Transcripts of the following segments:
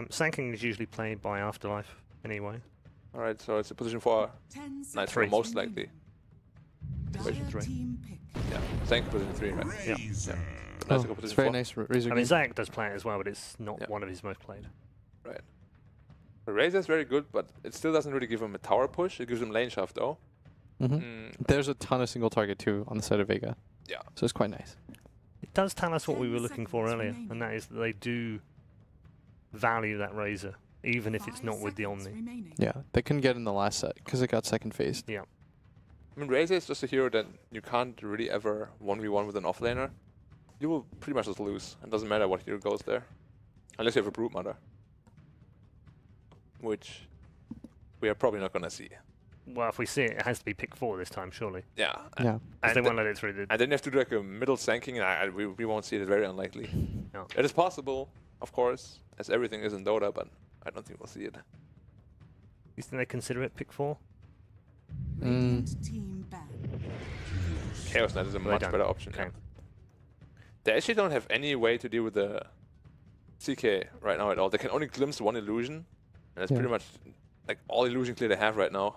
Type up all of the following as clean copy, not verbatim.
Sanking is usually played by Afterlife anyway. Alright, so it's a position 4. Nice, 3. most likely. Position 3. Yeah, Sanking position 3, right? Yeah. Nice, It's very nice. Razor I mean, Zach does play it as well, but it's not Yeah. one of his most played. Right. The Razor is very good, but it still doesn't really give him a tower push. It gives him lane shove, though. There's a ton of single target too on the side of Vega. Yeah. So it's quite nice. It does tell us what we were looking for earlier, and that is that they do value that Razor, even if it's not with the Omni. Yeah, they couldn't get in the last set because it got second phased. Yeah. I mean, Razor is just a hero that you can't really ever 1v1 with an offlaner. You will pretty much just lose. It doesn't matter what hero goes there. Unless you have a Brood Mother. Which we are probably not going to see. Well, if we see it, it has to be pick 4 this time, surely. Yeah. Yeah. Because they won't let it through the... And then you have to do like a middle Sanking, and we won't see it. Very unlikely. No. It is possible, of course, as everything is in Dota, but I don't think we'll see it. You think they consider it pick 4? Chaos Knight is a much better option. Okay. Yeah. They actually don't have any way to deal with the CK right now at all. They can only glimpse one illusion, and that's pretty much like all illusion clear they have right now.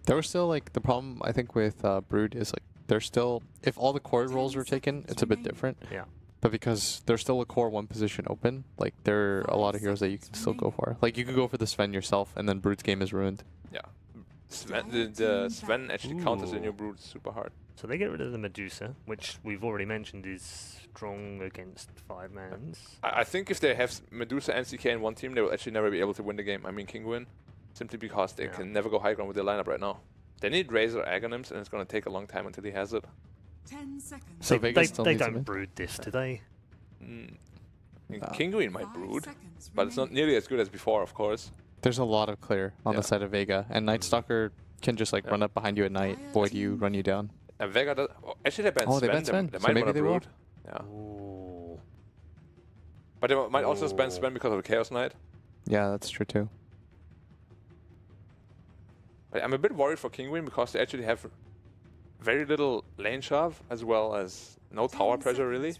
There was still like the problem I think with Brood is like there's still, if all the core roles were taken, it's a bit different. Yeah. But because there's still a core 1 position open, like there are a lot of heroes that you can still go for. Like you could go for the Sven yourself, and then Brood's game is ruined. Yeah. Sven, the Sven actually counters in your Brood super hard. So they get rid of the Medusa, which we've already mentioned is strong against 5-mans. I think if they have Medusa and CK in one team, they will actually never be able to win the game. I mean Kinguin, simply because they can never go high ground with their lineup right now. They need Razor Agonyms, and it's going to take a long time until he has it. 10 seconds. So Vegas still they needs don't him. brood this, do they? I mean, Kinguin might brood, but it's not nearly as good as before, of course. There's a lot of clear on the side of Vega, and Night Stalker can just like run up behind you at night, void you, run you down. And Vega does, actually they ban Oh, they Sven. ban Sven. They So might maybe want to they will. brood. Yeah. Ooh. But they might also ban Sven because of the Chaos Knight. Yeah, that's true too. But I'm a bit worried for Kinguin because they actually have very little lane shove as well as no tower pressure really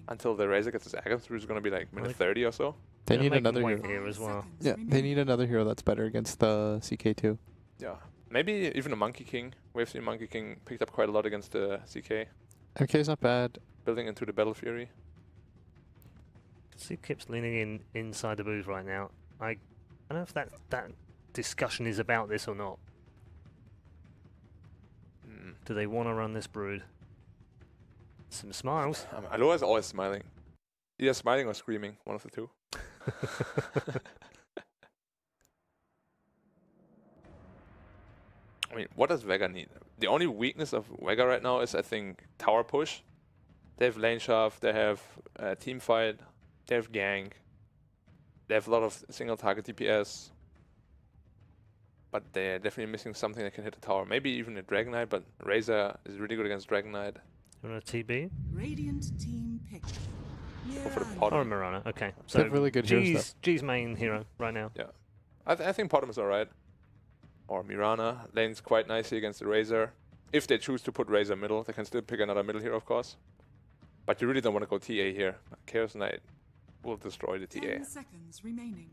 until the Razor gets his Agams, which is going to be like minute 30 or so. They Yeah, need make 'em another wait hero. here as well. Yeah, they need another hero that's better against the CK2. Yeah. Maybe even a Monkey King. We've seen Monkey King picked up quite a lot against the CK. MK is not bad. Building into the Battle Fury. See Kip's leaning in inside the booth right now. I don't know if that discussion is about this or not. Do they want to run this brood? Some smiles. Aloha's always smiling. Either smiling or screaming, one of the two. I mean, what does Vega need? The only weakness of Vega right now is, I think, tower push. They have lane shove, they have team fight, they have gank, they have a lot of single target DPS. But they're definitely missing something that can hit the tower. Maybe even a Dragon Knight, but Razor is really good against Dragon Knight. You want a TB? Radiant team pick. Go for the Or a Potom. Mirana, okay. They have really good heroes G's main hero right now. Yeah. I think Potom is alright. Or Mirana. Lanes quite nicely against the Razor. If they choose to put Razor middle, they can still pick another middle hero, of course. But you really don't want to go TA here. Chaos Knight will destroy the TA. 10 seconds remaining.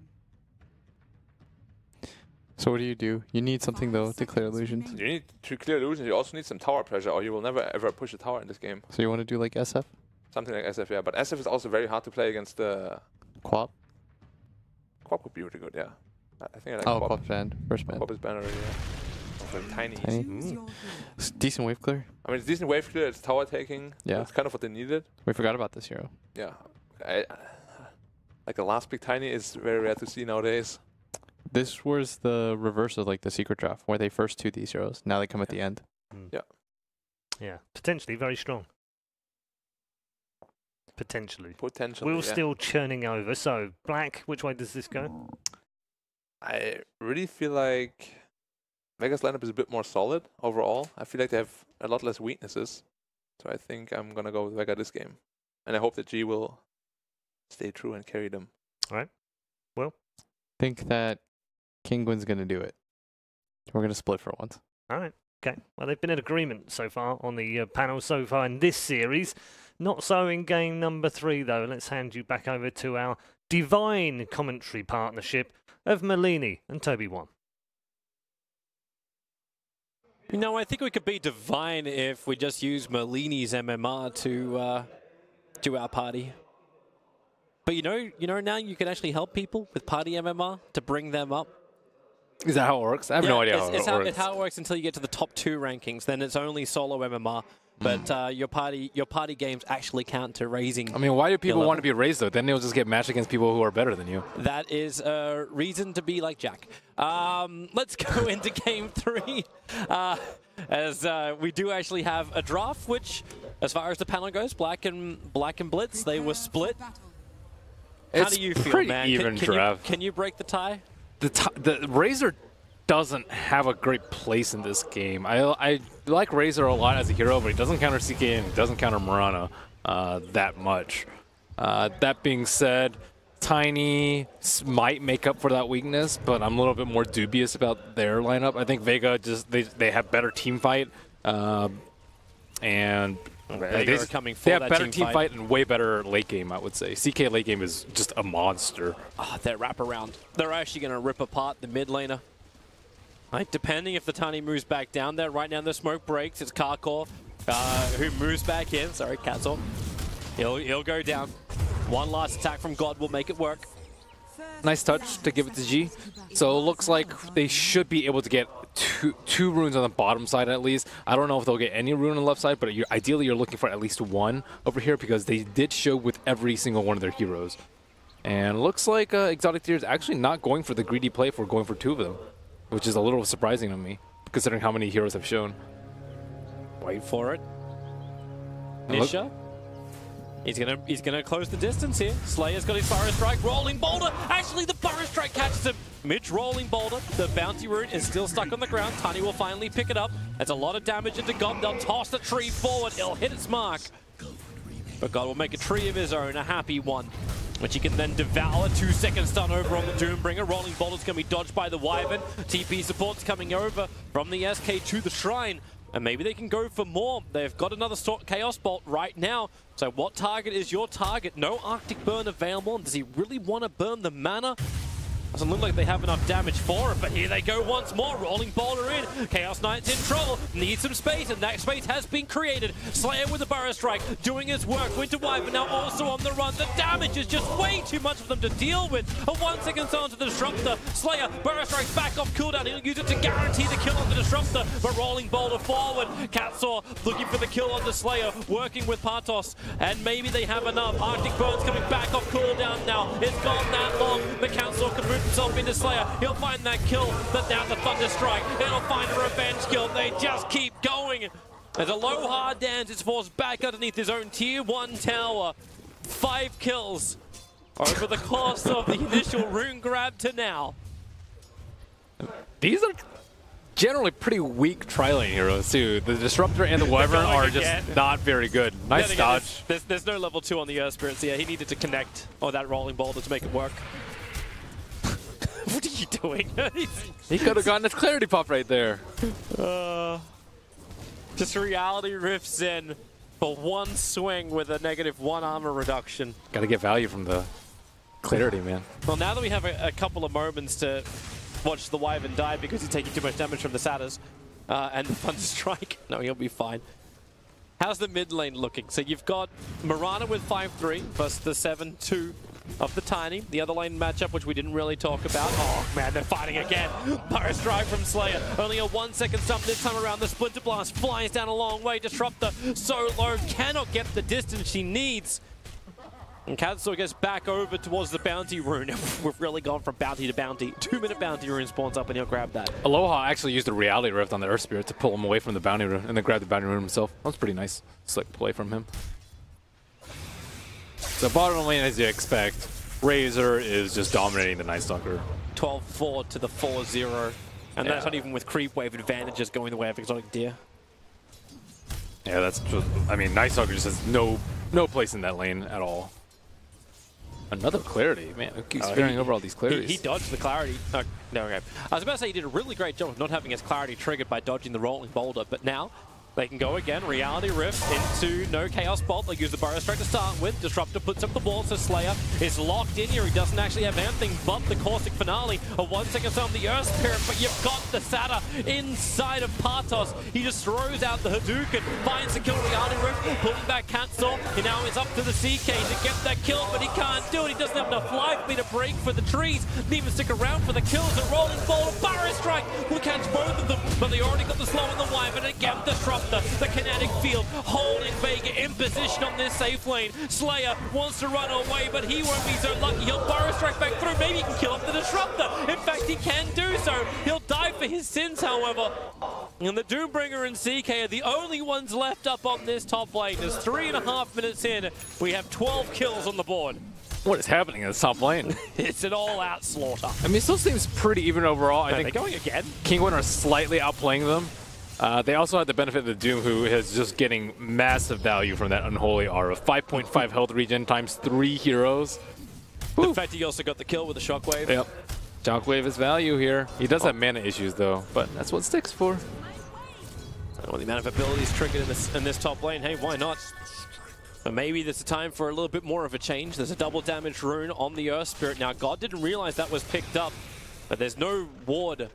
So what do? You need something though to clear illusions. You need to clear illusions, you also need some tower pressure, or you will never ever push a tower in this game. So you want to do like SF? Something like SF, yeah. But SF is also very hard to play against the... Quap? Quap would be really good, yeah. I think I like Oh, Quap. Quap's banned. First ban. Quap is banned already, yeah. Also tiny. Tiny. Choose your hero. It's decent wave clear. I mean, it's decent wave clear, it's tower taking. Yeah. That's kind of what they needed. We forgot about this hero. Yeah. Like a last pick tiny is very rare to see nowadays. This was the reverse of like the secret draft, where they first 2 these heroes. Now they come at the end. Yeah. Yeah, potentially very strong. Potentially. Potentially, We're still churning over. So, Black, which way does this go? I really feel like Vega's lineup is a bit more solid overall. I feel like they have a lot less weaknesses. So I think I'm going to go with Vega this game. And I hope that G will stay true and carry them. All right. Well, Think that Kinguin's gonna do it. We're gonna split for once. all right. Okay. Well, they've been in agreement so far on the panel so far in this series. Not so in game number 3, though. Let's hand you back over to our divine commentary partnership of Malini and Toby1. You know, I think we could be divine if we just use Malini's MMR to our party. But you know now you can actually help people with party MMR to bring them up. Is that how it works? I have no idea how it works. It's how it works until you get to the top 2 rankings. Then it's only solo MMR. But your party games actually count to raising. I mean, why do people want to be raised, though? Then they'll just get matched against people who are better than you. That is a reason to be like Jack. Let's go into game 3. As we do actually have a draft, which, as far as the panel goes, Black and Blitz, they were split. How do you feel, man? Even draft. Can you break the tie? The Razor doesn't have a great place in this game. I like Razor a lot as a hero, but he doesn't counter CK and he doesn't counter Murana that much. That being said, Tiny might make up for that weakness, but I'm a little bit more dubious about their lineup. I think Vega they have better team fight, and they have better team fight and way better late game, I would say. CK late game is just a monster. Oh, that wraparound. They're actually going to rip apart the mid laner. Right, depending if the Tiny moves back down there. Right now the smoke breaks. It's Karkor who moves back in. Sorry, Katzel. He'll go down. One last attack from God will make it work. Nice touch to give it to G. So it looks like they should be able to get two runes on the bottom side at least. I don't know if they'll get any rune on the left side, but ideally you're looking for at least one over here because they did show with every single one of their heroes. And it looks like Exotic Tier is actually not going for the greedy play for going for 2 of them, which is a little surprising to me considering how many heroes have shown. Wait for it. Nisha. He's gonna close the distance here. Slayer's got his Burrow Strike. Rolling Boulder. Actually, the Burrow Strike catches him. Mitch rolling Boulder. The bounty rune is still stuck on the ground. Tiny will finally pick it up. That's a lot of damage into God. They'll toss the tree forward. It'll hit its mark. But God will make a tree of his own, a happy one, which he can then devour. 2-second stun over on the Doombringer. Rolling Boulder's gonna be dodged by the Wyvern. TP support's coming over from the SK to the Shrine. And maybe they can go for more. They've got another Chaos Bolt right now. So what target is your target? No Arctic Burn available. Does he really want to burn the mana? Doesn't look like they have enough damage for it, but here they go once more. Rolling Boulder in. Chaos Knight's in trouble. Needs some space, and that space has been created. Slayer with the Burrow Strike, doing his work. Winter Wyvern now also on the run. The damage is just way too much for them to deal with. A 1-second stun to the Disruptor. Slayer, Burrow Strike's back off cooldown. He'll use it to guarantee the kill on the Disruptor, but Rolling Boulder forward. Katsaw looking for the kill on the Slayer, working with Partos, and maybe they have enough. Arctic Burn's coming back off cooldown now. It's gone that long. The Katsaw can move himself into Slayer. He'll find that kill, but now the Thunder Strike. It'll find a revenge kill. They just keep going. As a low hard dance is forced back underneath his own tier 1 tower. 5 kills over the course of the initial rune grab to now. These are generally pretty weak tri-lane heroes too. The Disruptor and the Wyvern are just not very good. Nice dodge. There's no level 2 on the Earth Spirit, so yeah, he needed to connect on that Rolling Boulder to make it work. What are you doing? He could have gotten his clarity pop right there. Just reality rifts in for 1 swing with a -1 armor reduction. Got to get value from the clarity, man. Well, now that we have a couple of moments to watch the Wyvern die because he's taking too much damage from the Satyrs and the Thunder Strike. No, he'll be fine. How's the mid lane looking? So you've got Murana with 5-3 versus the 7-2 of the Tiny. The other lane matchup, which we didn't really talk about. Oh man, they're fighting again. Burrow Strike from Slayer. Only a 1-second stun this time around. The Splinter Blast flies down a long way. Disruptor so low, cannot get the distance she needs. And Katsuo gets back over towards the bounty rune. We've really gone from bounty to bounty. 2-minute bounty rune spawns up and he'll grab that. Aloha actually used a reality rift on the Earth Spirit to pull him away from the bounty rune and then grab the bounty rune himself. That was pretty nice. Slick play from him. So bottom lane, as you expect, Razor is just dominating the Night Stalker. 12-4 to the 4-0. And that's not even with creep wave advantages going the way of Exotic Deer. Yeah, that's just, I mean, Night Stalker just has no place in that lane at all. Another clarity, man. Who keeps carrying over all these clarities? He dodged the clarity. Oh, no, okay. I was about to say he did a really great job of not having his clarity triggered by dodging the Rolling Boulder, but now They can go again. Reality Rift into no Chaos Bolt. They use the Burrow Strike to start with. Disruptor puts up the wall, so Slayer is locked in here. He doesn't actually have anything but the Caustic Finale. A 1 second on the Earth Spirit, but you've got the Sata inside of Partos. He just throws out the Hadouken, finds the kill. Reality Rift, pulling back Cancel, and now it's up to the CK to get that kill, but he can't do it. He doesn't have enough life to break for the trees. Didn't even stick around for the kills. A rolling ball, a Burrow Strike will catch both of them, but they already got the slow and the wire, but again, Disruptor. The kinetic field holding Vega in position on this safe lane. Slayer wants to run away, but he won't be so lucky. He'll Burrow Strike back through. Maybe he can kill off the Disruptor. In fact, he can do so. He'll die for his sins, however. And the Doombringer and CK are the only ones left up on this top lane. There's 3.5 minutes in. We have 12 kills on the board. What is happening in this top lane? It's an all-out slaughter. I mean, it still seems pretty even overall. I think they're going again. Kinguin are slightly outplaying them. They also had the benefit of the Doom, who is just getting massive value from that Unholy Aura. 5.5 health regen times 3 heroes. The fact he also got the kill with the Shockwave. Yep. Shockwave is value here. He does have mana issues, though, but that's what Stick's for. Well, the amount of abilities triggered in this top lane, hey, why not? But maybe there's a time for a little bit more of a change. There's a double damage rune on the Earth Spirit. Now, God didn't realize that was picked up, but there's no ward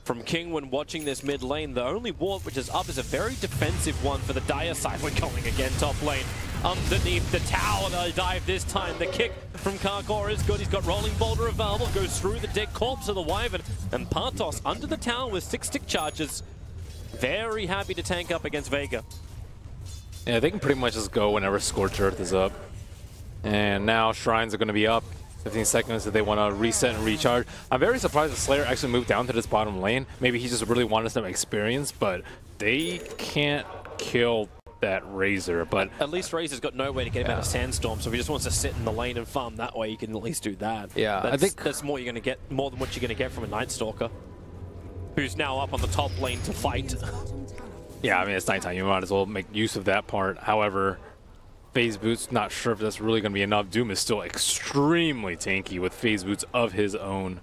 from Kinguin watching this mid lane. The only ward which is up is a very defensive one for the Dire side. We're going again top lane. Underneath the tower, they'll dive this time. The kick from Karkor is good. He's got Rolling Boulder available. Goes through the dead corpse of the Wyvern. And Partos under the tower with 6 stick charges. Very happy to tank up against Vega. Yeah, they can pretty much just go whenever Scorched Earth is up. And now Shrines are going to be up. 15 seconds if they want to reset and recharge. I'm very surprised the Slayer actually moved down to this bottom lane. Maybe he just really wanted some experience, but they can't kill that Razor. But at least Razor's got no way to get him out of Sandstorm, so if he just wants to sit in the lane and farm that way, you can at least do that. Yeah, I think that's more you're going to get, more than what you're going to get from a Night Stalker, who's now up on the top lane to fight. Yeah, I mean, it's nighttime. You might as well make use of that part. However, Phase Boots, not sure if that's really going to be enough. Doom is still extremely tanky with Phase Boots of his own.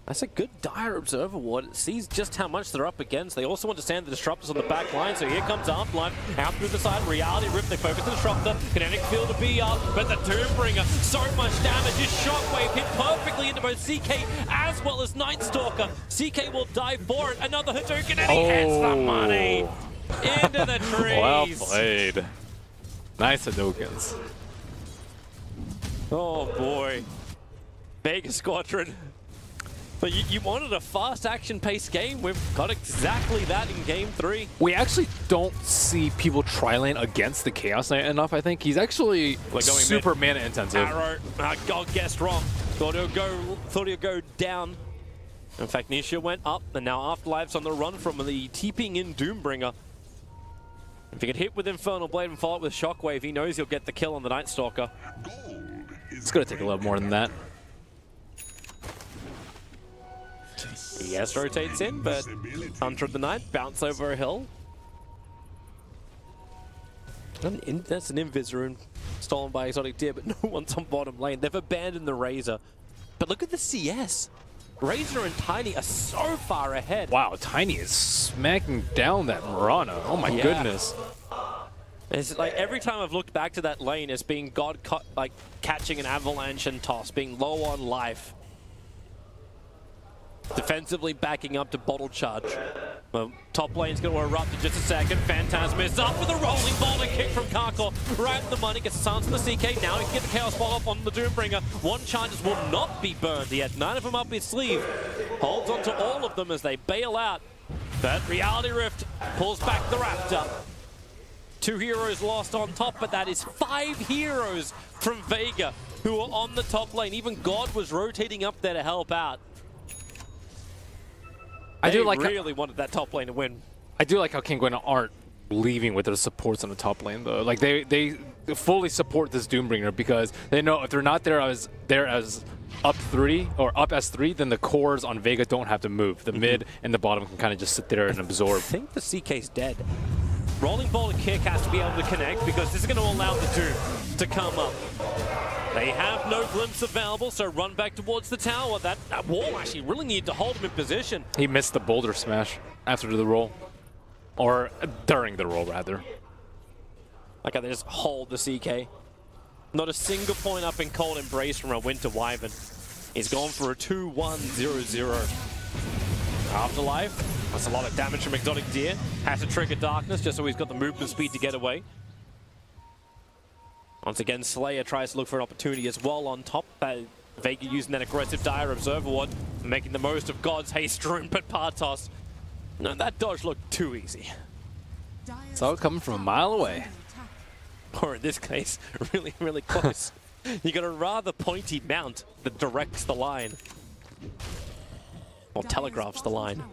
That's a good Dire Observer ward. It sees just how much they're up against. They also want to stand the Disruptors on the back line, so here comes Afterlife. Out through the side, Reality Rift, they focus the Disruptor. Kinetic Field to be up, but the Doombringer, so much damage. His Shockwave hit perfectly into both CK as well as Night Stalker. CK will dive for it. Another Hadouken, and he hits the money into the trees. Well played. Nice Hadoukens. Oh boy. Vega Squadron. But you wanted a fast action-paced game. We've got exactly that in Game 3. We actually don't see people tri-lane against the Chaos Knight enough, I think. He's actually super mana intensive. Arrow. God guessed wrong. Thought he'll go down. In fact, Nisha went up, and now Afterlife's on the run from the TPing in Doombringer. If he can hit with Infernal Blade and follow it with Shockwave, he knows he'll get the kill on the Night Stalker. It's going to take a little more than that. Yes, rotates in, but Hunter of the Night, bounce over a hill. That's an Invis rune stolen by Exotic Deer, but no one's on bottom lane. They've abandoned the Razor. But look at the CS. Razor and Tiny are so far ahead. Wow, Tiny is smacking down that Mirana. Oh my goodness. It's like every time I've looked back to that lane, it's being God like catching an avalanche and toss, being low on life. Defensively backing up to bottle charge. Well, top lane's going to erupt in just a second. Phantasm is up with a rolling boulder kick from Karkor. Right in the money, gets a chance from the CK. Now he can get the Chaos Ball up on the Doombringer. One charges will not be burned yet. 9 of them up his sleeve. Holds onto all of them as they bail out. But Reality Rift pulls back the Raptor. 2 heroes lost on top, but that is 5 heroes from Vega who are on the top lane. Even God was rotating up there to help out. I do like really wanted that top lane to win. I do like how Kinguin aren't leaving with their supports on the top lane though. Like they fully support this Doombringer because they know if they're not there as up 3 or up as 3, then the cores on Vega don't have to move. The mid and the bottom can kind of just sit there and absorb. I think the CK's dead. Rolling Boulder kick has to be able to connect because this is going to allow the Doom to come up. They have no glimpse available, so run back towards the tower. That wall actually really needed to hold him in position. He missed the boulder smash after the roll. Or during the roll, rather. Like they just hold the CK. Not a single point up in Cold Embrace from a Winter Wyvern. He's gone for a 2-1-0-0. Afterlife. That's a lot of damage from Exotic Deer. Has to trigger Darkness just so he's got the movement speed to get away. Once again, Slayer tries to look for an opportunity as well on top. Vega using that aggressive Dire Observer Ward, making the most of God's haste rune, but Partos. No, that dodge looked too easy. Saw it coming from a mile away. Or in this case, really, really close. You got a rather pointy mount that directs the line. Or telegraphs the line.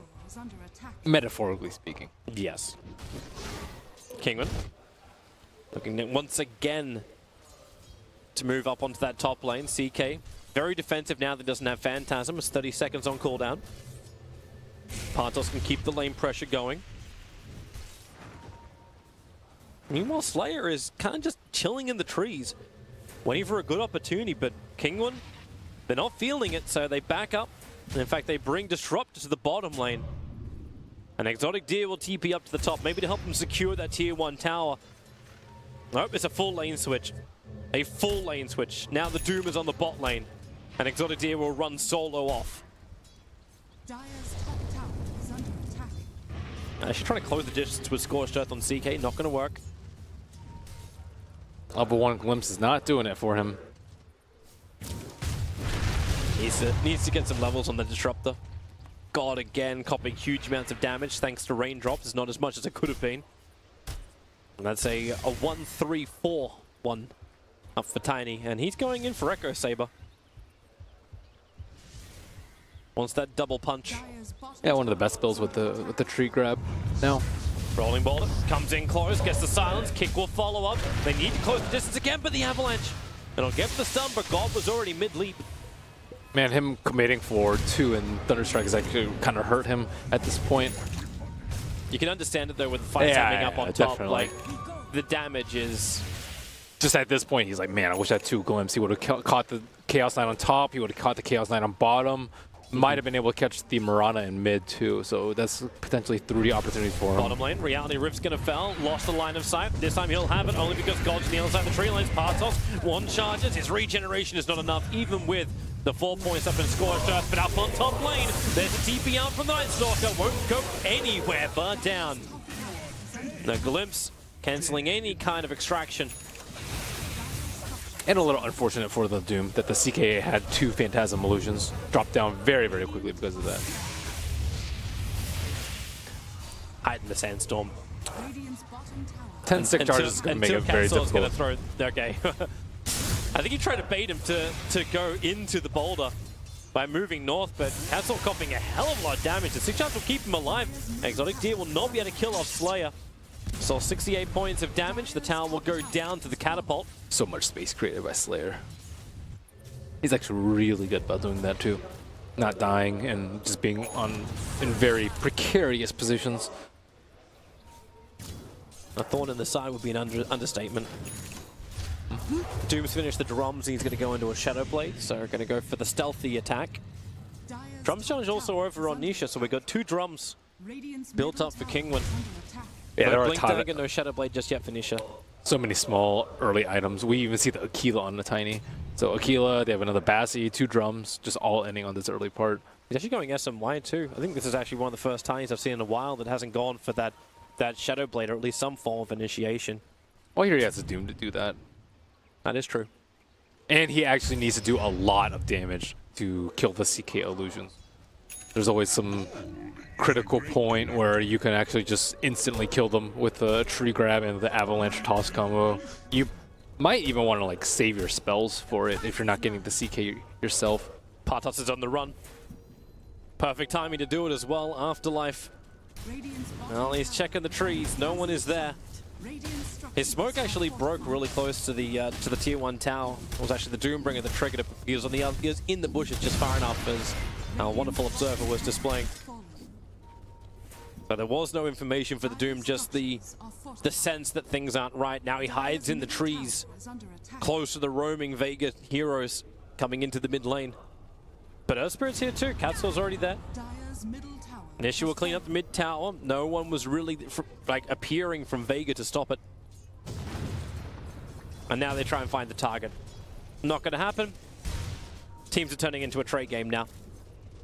Metaphorically speaking. Yes. Kinguin. Looking once again to move up onto that top lane. CK. Very defensive now that doesn't have Phantasm. It's 30 seconds on cooldown. Partos can keep the lane pressure going. Meanwhile, Slayer is kind of just chilling in the trees, waiting for a good opportunity, but Kinguin, they're not feeling it, so they back up. And in fact, they bring Disrupt to the bottom lane. An Exotic Deer will TP up to the top, maybe to help them secure that tier 1 tower. Nope, it's a full lane switch. A full lane switch. Now the Doom is on the bot lane, and Exotic Deer will run solo off. Dire's top tower is under attack. She's trying to close the distance with Scorched Earth on CK, not going to work. Oh, but one glimpse is not doing it for him. Needs to get some levels on the Disruptor. God, again, copying huge amounts of damage thanks to raindrops. It's not as much as it could have been. And that's a 1-3-4 one up for Tiny. And he's going in for Echo Saber. Wants that double punch. Yeah, one of the best builds with the tree grab now. Rolling Boulder comes in close, gets the silence. Kick will follow up. They need to close the distance again, but the Avalanche. It'll get the stun, but God was already mid-leap. Man, him committing for 2 and Thunderstrike has actually kind of hurt him at this point. You can understand it though with the fight standing up on top. Definitely. Like the damage is just at this point, he's like, man, I wish I had 2 glimpses. He would have caught the Chaos Knight on top. He would have caught the Chaos Knight on bottom. Might have been able to catch the Mirana in mid too, so that's potentially 3 opportunities for him. Bottom lane, Reality Rift's gonna fell, lost the line of sight. This time he'll have it only because God's on the other side of the tree lanes. Partos, 1 charges, his regeneration is not enough, even with the 4 points up in Scorched Earth. But up on top lane, there's a TP out from the Night Stalker, won't go anywhere but down. The Glimpse, cancelling any kind of extraction. And a little unfortunate for the Doom that the CKA had 2 Phantasm Illusions. Dropped down very, very quickly because of that. Hide in the Sandstorm. 10 stick charges is going to make it very difficult. Gonna throw, okay. I think he tried to bait him to go into the boulder by moving north, but Castle copying a hell of a lot of damage. The 6 shots will keep him alive. Exotic Deer will not be able to kill off Slayer. So 68 points of damage. The tower will go down to the catapult. So much space created by Slayer. He's actually really good about doing that too. Not dying and just being in very precarious positions. A thorn in the side would be an understatement. Doom's finished the drums. He's going to go into a Shadow Blade, so we're going to go for the stealthy attack. Drums challenge also over on Nisha, so we got 2 drums built up for Kinguin. Yeah, no Blink Dagger, no Shadow Blade just yet for Nisha. So many small early items. We even see the Aquila on the Tiny. So Aquila, they have another Bassi, 2 drums, just all ending on this early part. He's actually going SMY too. I think this is actually one of the first Tinies I've seen in a while that hasn't gone for that Shadow Blade, or at least some form of initiation. Well, here he has a Doom to do that. That is true. And he actually needs to do a lot of damage to kill the CK illusions. There's always some critical point where you can actually just instantly kill them with the tree grab and the avalanche toss combo. You might even want to like save your spells for it if you're not getting the CK yourself. Partos is on the run. Perfect timing to do it as well. Afterlife. Well, he's checking the trees. No one is there. His smoke actually broke really close to the tier 1 tower. It was actually the Doombringer that triggered it. He was in the bushes just far enough as our wonderful observer was displaying. So there was no information for the Doom, just the sense that things aren't right. Now he hides in the trees, close to the roaming Vega heroes coming into the mid lane. But Earth Spirit's here too. Catso's already there. Dire's middle tower Nisha will clean up the mid tower. No one was really like appearing from Vega to stop it. And now they try and find the target. Not going to happen. Teams are turning into a trade game now.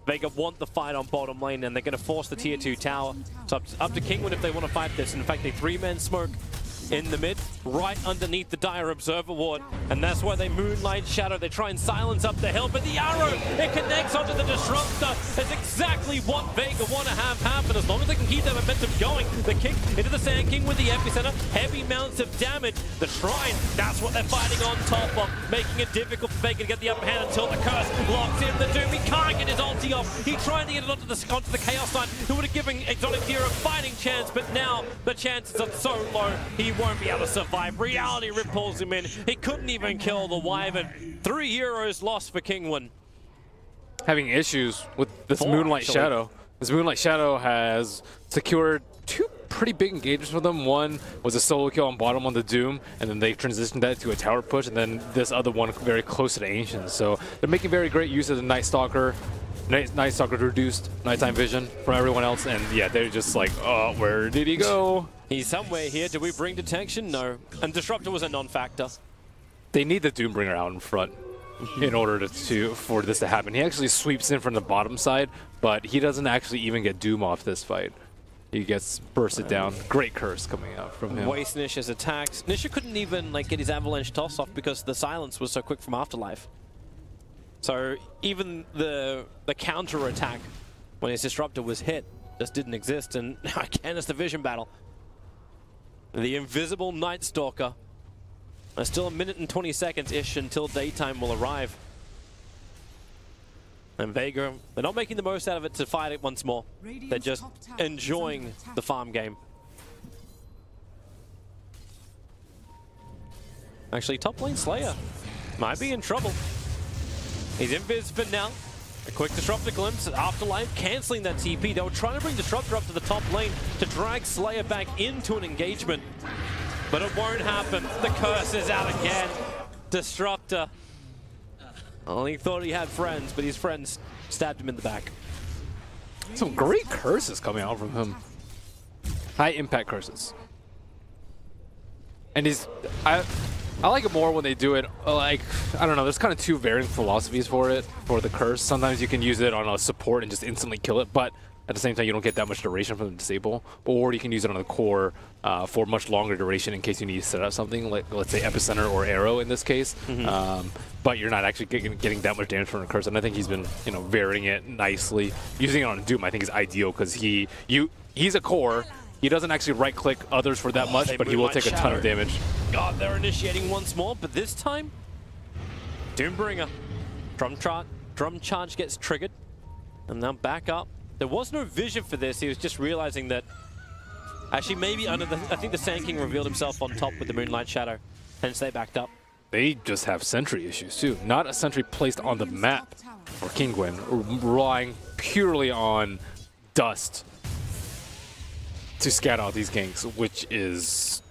Vega want the fight on bottom lane, and they're going to force the tier 2 tower. So up to Kinguin if they want to fight this. In fact, they 3-man smoke in the mid, right underneath the Dire Observer ward. And that's why they Moonlight Shadow. They try and silence up the hill, but the arrow, it connects onto the Disruptor. It's exactly what Vega want to have happen. As long as they can keep that momentum going. The kick into the Sand King with the epicenter. Heavy amounts of damage. The Shrine, that's what they're fighting on top of, making it difficult for Vega to get the upper hand until the curse locks in the Doom. He can't get his ulti off. He tried to get it onto the Chaos Knight, who would have given Exotic Deer a fighting chance, but now the chances are so low, he won't be able to survive. Reality Rip pulls him in. He couldn't even kill the Wyvern. 3 heroes lost for Kinguin. Having issues with this 4, Moonlight actually. Shadow. This Moonlight Shadow has secured 2 pretty big engagements for them. One was a solo kill on bottom on the Doom, and then they transitioned that to a tower push, and then this other one very close to the Ancients. So they're making very great use of the Night Stalker. Night Stalker reduced nighttime vision from everyone else, and yeah, they're just like, oh, where did he go? He's somewhere here. Do we bring detection? No. And Disruptor was a non-factor. They need the Doombringer out in front in order for this to happen. He actually sweeps in from the bottom side, but he doesn't actually even get Doom off this fight. He gets bursted down. Great curse coming out from him. Waste Nisha's attacks. Nisha couldn't even like get his avalanche toss off because the silence was so quick from Afterlife. So even the counter attack when his Disruptor was hit just didn't exist, and now again it's the vision battle. The invisible Night Stalker. There's still 1 minute and 20 seconds-ish until daytime will arrive. And Vega, they're not making the most out of it to fight it once more. They're just enjoying the farm game. Actually, top lane Slayer might be in trouble. He's invis for now. A quick Disruptor glimpse. Afterlife cancelling that TP. They were trying to bring Disruptor up to the top lane to drag Slayer back into an engagement. But it won't happen. The curse is out again. Disruptor. Only thought he had friends, but his friends stabbed him in the back. Some great curses coming out from him. High impact curses. And I like it more when they do it, like, I don't know, there's kind of 2 varying philosophies for it, for the curse. Sometimes you can use it on a support and just instantly kill it, but at the same time you don't get that much duration from the disable. Or you can use it on the core for much longer duration in case you need to set up something, like let's say Epicenter or Arrow in this case. But you're not actually getting that much damage from the curse, and I think he's been, you know, varying it nicely. Using it on Doom I think is ideal because he's a core. He doesn't actually right-click others for that much, but he will take a ton of damage. God, they're initiating once more, but this time, Doombringer. Drum charge gets triggered, and now back up. There was no vision for this. He was just realizing that, actually maybe under the, I think the Sand King revealed himself on top with the Moonlight Shadow, hence they backed up. They just have sentry issues too. Not a sentry placed on the map for Kinguin, relying purely on dust to scout out these ganks, which is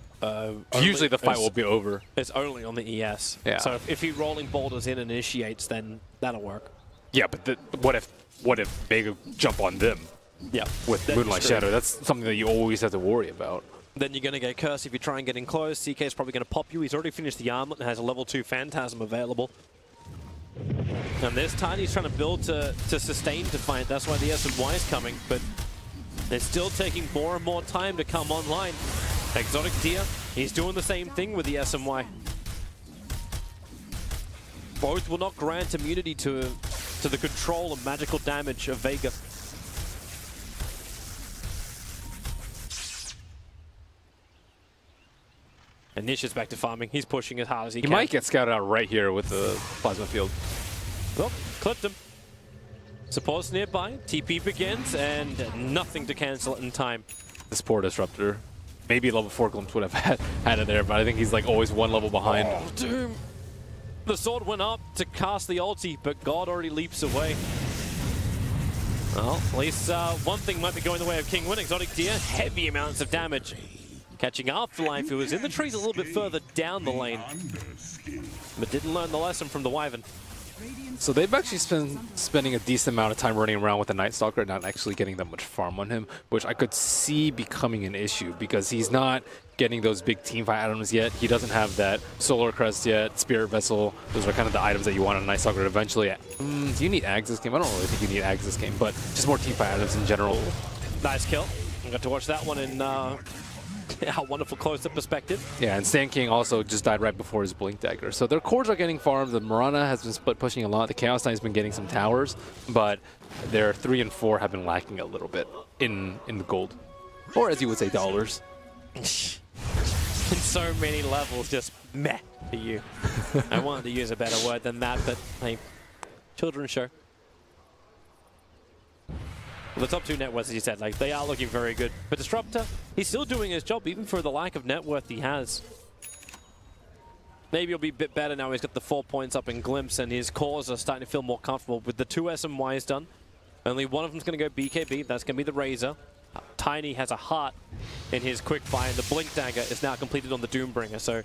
usually the fight will be over. It's only on the ES. Yeah. So if he rolling boulders in and initiates, then that'll work. Yeah, but what if Vega jump on them? Yeah. With Moonlight Shadow, that's something that you always have to worry about. Then you're going to get cursed if you try and get in close. CK's probably going to pop you. He's already finished the armlet and has a level 2 Phantasm available. And this time he's trying to build to sustain to fight. That's why the S&Y is coming, but it's still taking more and more time to come online. Exotic Deer, he's doing the same thing with the S&Y. Both will not grant immunity to the control and magical damage of Vega. And Nish is back to farming. He's pushing as hard as he can. He might get scouted out right here with the plasma field. Well, clipped him. Support's nearby. TP begins, and nothing to cancel it in time. This poor Disruptor. Maybe level 4 Glimpse would have had it there, but I think he's like always 1 level behind. Oh, Doom! The sword went up to cast the ulti, but God already leaps away. Well, at least one thing might be going the way of Kinguin. Exotic Deer, heavy amounts of damage. Catching Afterlife, who was in the trees a little bit further down the lane, but didn't learn the lesson from the Wyvern. So they've actually been spending a decent amount of time running around with the Night Stalker and not actually getting that much farm on him, which I could see becoming an issue because he's not getting those big teamfight items yet. He doesn't have that Solar Crest yet, Spirit Vessel. Those are kind of the items that you want on a Night Stalker eventually. Do you need Ags this game? I don't really think you need Ags this game, but just more teamfight items in general. Nice kill. I got to watch that one in a wonderful close-up perspective. Yeah, and Sand King also just died right before his Blink Dagger. So their cores are getting farmed. The Mirana has been split pushing a lot. The Chaos Knight's been getting some towers, but their 3 and 4 have been lacking a little bit in the gold. Or as you would say, dollars. In so many levels, just meh for you. I wanted to use a better word than that, but hey, children's show. The top 2 net worths, as you said, like they are looking very good. But Disruptor, he's still doing his job, even for the lack of net worth he has. Maybe he'll be a bit better now. He's got the 4 points up in Glimpse, and his cores are starting to feel more comfortable with the 2 SMYs done. Only one of them's going to go BKB. That's going to be the Razor. Tiny has a heart in his quick fire, and the Blink Dagger is now completed on the Doombringer. So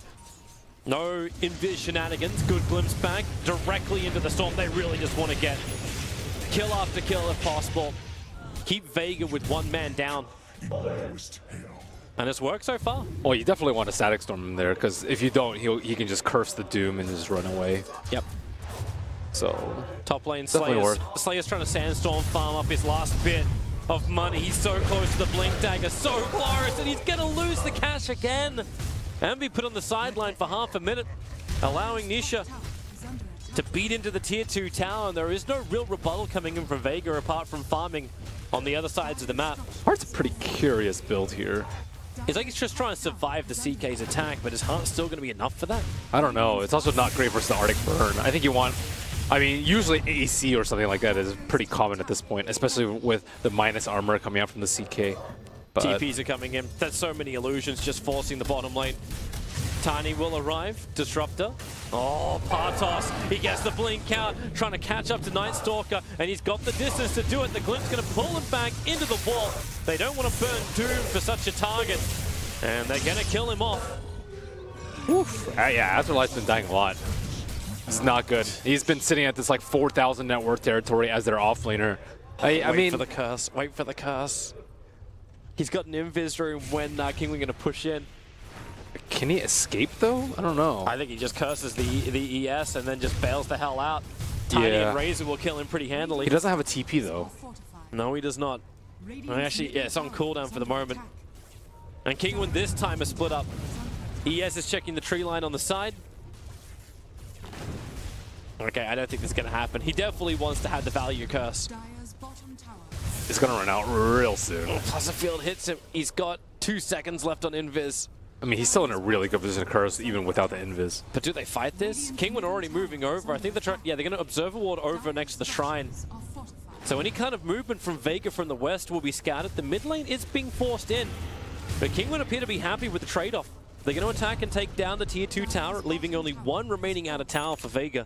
no Invis shenanigans. Good Glimpse back directly into the Storm. They really just want to get kill after kill if possible. Keep Vega with 1 man down. And it's worked so far. Well, you definitely want a Static Storm in there, because if you don't, he can just curse the Doom and just run away. Yep. So, top lane, Slayer's trying to Sandstorm farm up his last bit of money. He's so close to the Blink Dagger, so close, and he's going to lose the cash again. And be put on the sideline for half a minute, allowing Nisha to beat into the tier 2 tower, and there is no real rebuttal coming in from Vega apart from farming on the other sides of the map. Heart's a pretty curious build here. It's like he's just trying to survive the CK's attack, but is Heart still going to be enough for that? I don't know. It's also not great versus the Arctic Burn. I think you want... I mean, usually AC or something like that is pretty common at this point, especially with the minus armor coming out from the CK. But TPs are coming in. There's so many illusions just forcing the bottom lane. Tiny will arrive. Disruptor. Oh, Partos. He gets the blink out, trying to catch up to Night Stalker, and he's got the distance to do it. The Glimpse going to pull him back into the wall. They don't want to burn Doom for such a target, and they're going to kill him off. Oof. Yeah, Afterlife's been dying a lot. It's not good. He's been sitting at this like 4,000 net worth territory as their offlaner. I mean, wait for the curse. Wait for the curse. He's got an invis room when Kinguin going to push in. Can he escape though? I don't know. I think he just curses the ES and then just bails the hell out. Tiny and Razor will kill him pretty handily. He doesn't have a TP though. No, he does not. Actually, yeah, it's on cooldown for the moment. And Kinguin this time is split up. ES is checking the tree line on the side. Okay, I don't think this is going to happen. He definitely wants to have the value curse. It's going to run out real soon. Plus the field hits him. He's got 2 seconds left on Invis. I mean, he's still in a really good position to curse even without the Invis. But do they fight this? Kinguin already moving over. I think they're going to Observer Ward over next to the Shrine. So any kind of movement from Vega from the west will be scattered. The mid lane is being forced in. But Kinguin appear to be happy with the trade-off. They're going to attack and take down the tier 2 tower, leaving only 1 remaining out of tower for Vega.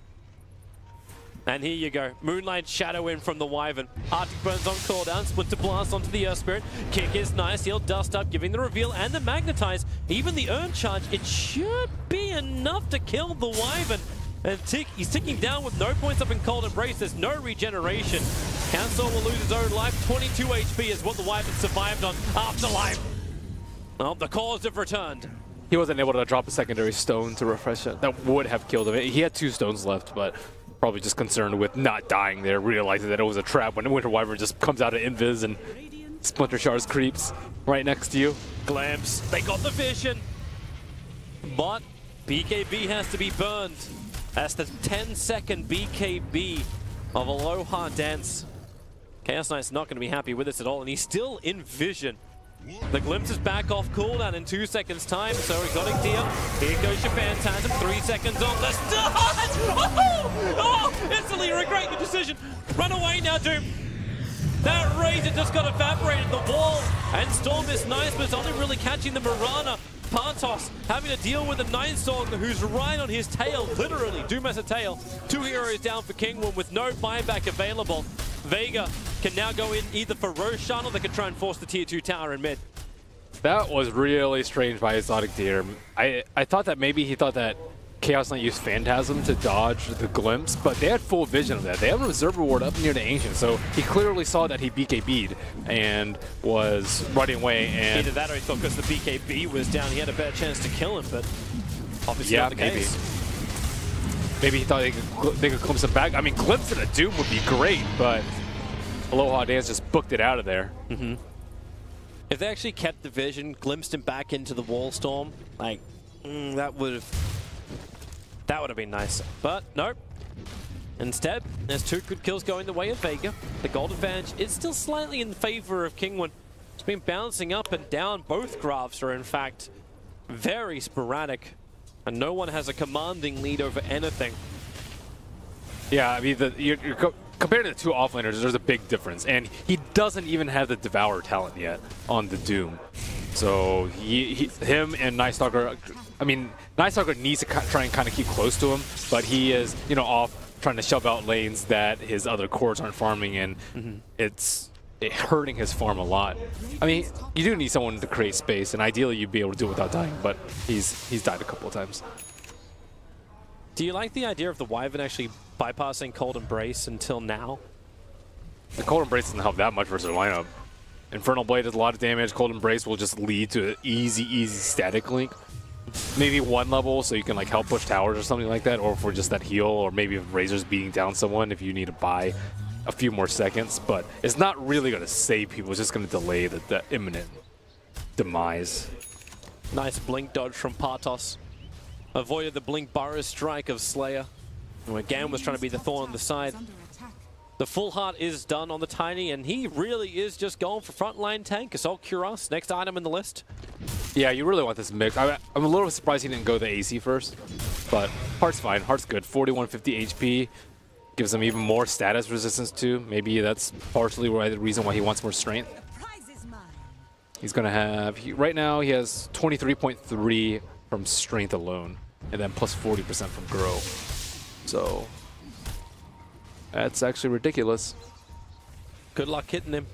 And here you go. Moonlight Shadow in from the Wyvern. Arctic Burns on cooldown. Splinter Blast onto the Earth Spirit. Kick is nice. He'll dust up, giving the reveal and the Magnetize. Even the Urn Charge. It should be enough to kill the Wyvern. And he's ticking down with no points up in Cold Embrace. There's no regeneration. Council will lose his own life. 22 HP is what the Wyvern survived on. Afterlife. Well, the cores have returned. He wasn't able to drop a secondary stone to refresh it. That would have killed him. He had 2 stones left, but probably just concerned with not dying there, realizing that it was a trap when the Winter Wyvern just comes out of Invis and Splinter Shards creeps right next to you. Glimpse, they got the vision. But BKB has to be burned. That's the 10-second BKB of Aloha Dance. Chaos Knight's not going to be happy with this at all, and he's still in vision. The Glimpse is back off cooldown in 2 seconds time, so Exotic Deer. Here goes your Phantasm, 3 seconds on the start! Oh! Instantly regret your decision. Run away now, Doom. That Razor just got evaporated the wall, and Storm is nice, but it's only really catching the Mirana. Partos having to deal with the Night Stalker who's right on his tail, literally. Doom has a tail. 2 heroes down for Kinguin with no buyback available. Vega can now go in either for Roshan or they can try and force the tier 2 tower in mid. That was really strange by Exotic Deer. I thought that maybe he thought that Chaos Knight used Phantasm to dodge the glimpse, but they had full vision of that. They have an observer ward up near the Ancient, so he clearly saw that he BKB'd and was running away. And either that or he thought because the BKB was down, he had a better chance to kill him, but obviously not the case. Maybe he thought they could glimpse him back. I mean, glimpse in a Doom would be great, but Aloha Dance just booked it out of there. If they actually kept the vision, glimpsed him back into the wall storm, like, that would have been nice. But nope. Instead, there's 2 good kills going the way of Vega. The gold advantage is still slightly in favor of Kinguin. It's been bouncing up and down. Both graphs are in fact very sporadic, and no one has a commanding lead over anything. Yeah, I mean, compared to the 2 offlaners, there's a big difference, and he doesn't even have the Devour talent yet on the Doom. So him and Night Stalker, I mean, Night Stalker needs to try and kind of keep close to him, but he is, you know, off trying to shove out lanes that his other cores aren't farming, and it's hurting his farm a lot. I mean, you do need someone to create space, and ideally you'd be able to do it without dying, but he's died a couple of times. Do you like the idea of the Wyvern actually bypassing Cold Embrace until now? The Cold Embrace doesn't help that much versus the lineup. Infernal Blade does a lot of damage. Cold Embrace will just lead to an easy static link. Maybe 1 level so you can like help push towers or something like that, or for just that heal, or maybe if Razor's beating down someone if you need to buy a few more seconds. But it's not really going to save people. It's just going to delay the imminent demise. Nice blink dodge from Partos. Avoided the blink Burrow strike of Slayer, who again was trying to be the thorn on the side. The full heart is done on the Tiny, and he really is just going for frontline tank. Assault Cuirass, next item in the list. Yeah, you really want this mix. I'm a little surprised he didn't go the AC first, but Heart's fine. Heart's good. 4150 HP gives him even more status resistance too. Maybe that's partially the reason why he wants more strength. He's going to have, right now he has 23.3 from strength alone, and then plus 40% from grow. So that's actually ridiculous. Good luck hitting him.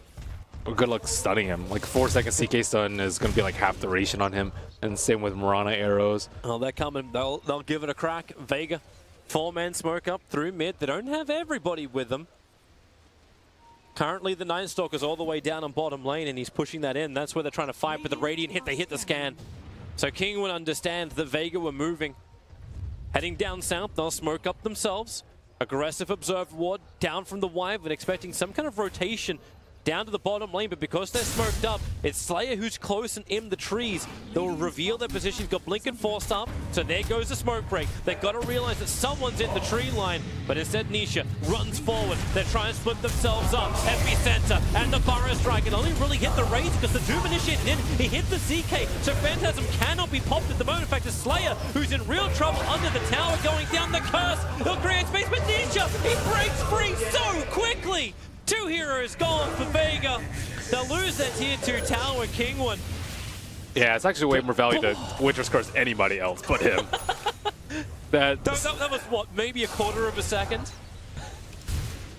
Or good luck stunning him. Like 4-second CK stun is going to be like half duration on him, and same with Mirana arrows. Oh, they're coming. They'll give it a crack. Vega, 4-man smoke up through mid. They don't have everybody with them. Currently, the Night Stalker's all the way down on bottom lane, and he's pushing that in. That's where they're trying to fight with the Radiant hit. They hit the scan. So Kinguin understands that Vega were moving. Heading down south, they'll smoke up themselves. Aggressive Observe Ward down from the Wyvern, expecting some kind of rotation down to the bottom lane, but because they're smoked up, it's Slayer who's close and in the trees. They'll reveal their position. He's got Blink and forced up, so there goes the smoke break. They've got to realize that someone's in the tree line, but instead Nisha runs forward. They're trying to split themselves up. Epicenter and the Burrow Strike. It only really hit the Raze because the Doom initiated in. He hit the CK, so Phantasm cannot be popped at the moment. In fact, it's Slayer who's in real trouble under the tower going down the curse. He'll create space, but Nisha, he breaks free so quickly. 2 heroes gone for Vega. They'll lose their tier 2 tower, Kinguin. Yeah, it's actually way more value to Winter's Curse anybody else but him. that was what, maybe a quarter of a second?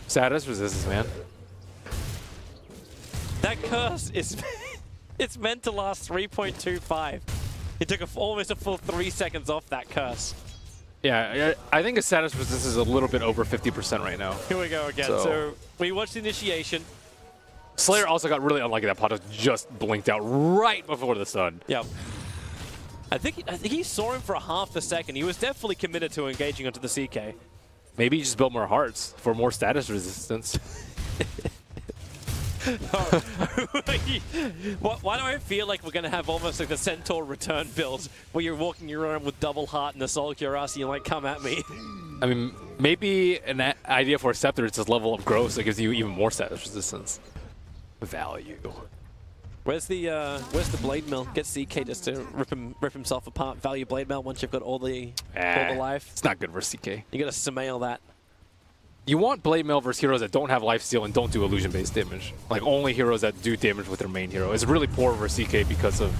Status resistance, man. That curse is it's meant to last 3.25. It took almost a full 3 seconds off that curse. Yeah, I think his status resistance is a little bit over 50% right now. Here we go again. So we watched the initiation. Slayer also got really unlucky that Potos just blinked out right before the stun. Yep. I think he saw him for a half a second. He was definitely committed to engaging onto the CK. Maybe he just built more hearts for more status resistance. Why do I feel like we're going to have almost like the Centaur return build where you're walking around with double heart and Assault Cuirass and you're like, come at me? I mean, maybe an idea for a Scepter is just level of growth that gives you even more status resistance. Value. Where's the Blade Mill? Get CK just to rip himself apart. Value Blade Mill once you've got all the life. It's not good versus CK. You gotta Samael that. You want Blade Mail versus heroes that don't have lifesteal and don't do illusion-based damage. Like only heroes that do damage with their main hero. It's really poor versus CK because of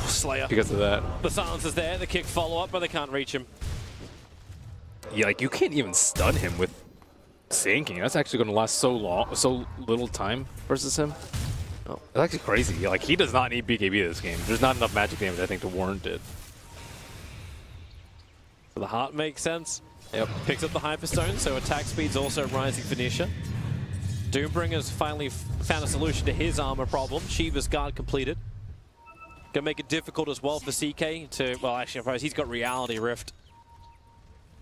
Slayer. Because of that. The silence is there. The kick follow up, but they can't reach him. Yeah, like you can't even stun him with sinking. That's actually going to last so little time versus him. Oh, that's actually crazy. Like he does not need BKB this game. There's not enough magic damage I think to warrant it. The heart makes sense. Yep. Picks up the Hyperstone, so attack speed's also rising for Nisha. Doombringer's finally found a solution to his armor problem. Shiva's guard completed. Gonna make it difficult as well for CK to, well, actually, I suppose he's got Reality Rift.